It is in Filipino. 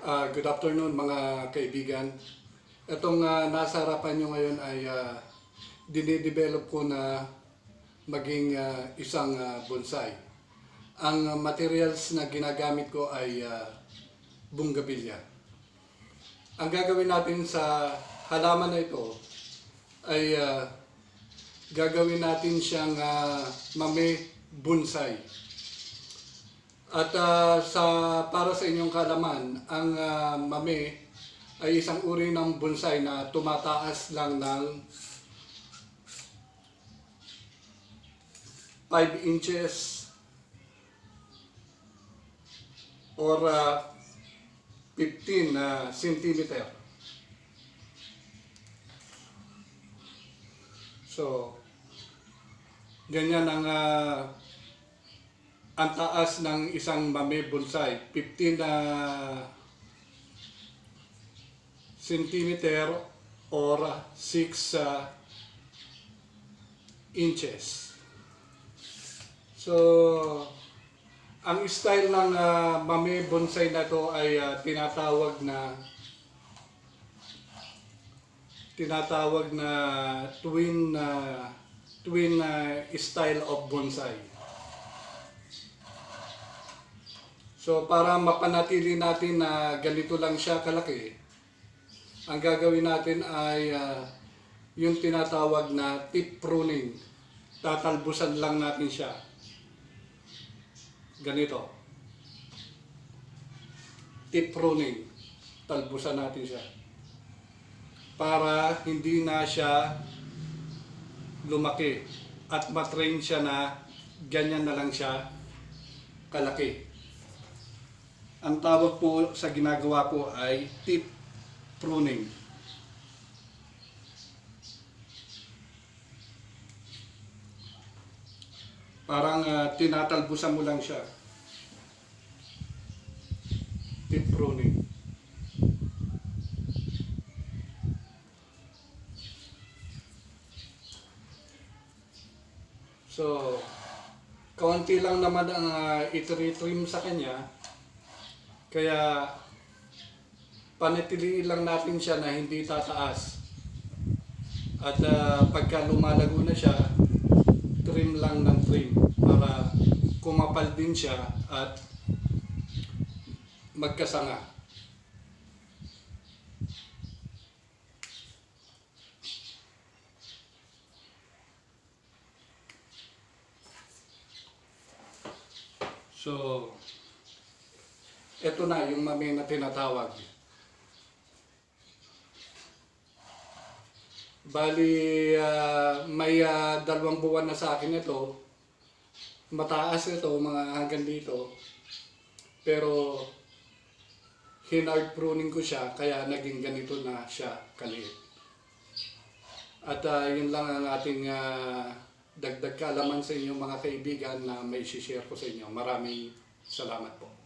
Good afternoon mga kaibigan. Itong nasa harapan nyo ngayon ay dinidevelop ko na maging isang bonsai. Ang materials na ginagamit ko ay bougainvillea. Ang gagawin natin sa halaman na ito ay gagawin natin siyang mame bonsai. At para sa inyong kaalaman, ang mame ay isang uri ng bonsai na tumataas lang ng 5 inches or 15 centimeter. So, ganyan ang taas ng isang mame bonsai, 15 centimeter or 6 inches. So, ang style ng mame bonsai na to ay tinatawag na twin style of bonsai. So para mapanatili natin na ganito lang siya kalaki, ang gagawin natin ay yung tinatawag na tip pruning. Tatalbusan lang natin siya. Ganito. Tip pruning. Talbusan natin siya. Para hindi na siya lumaki at matrain siya na ganyan na lang siya kalaki. Ang tawag po sa ginagawa ko ay tip pruning. Parang tinatalbusan mo lang siya. Tip pruning. So, kaunti lang naman ang itri-trim sa kanya. Kaya panatiliin lang natin siya na hindi tataas. At pagka lumalago na siya, trim lang ng trim para kumapal din siya at magkasanga. So, ito na yung mame na tinatawag. Bali, may 2 buwan na sa akin ito. Mataas ito, mga hanggang dito. Pero, hinard pruning ko siya, kaya naging ganito na siya kaliit. At yun lang ang ating dagdag kaalaman sa inyo mga kaibigan na may share ko sa inyo. Maraming salamat po.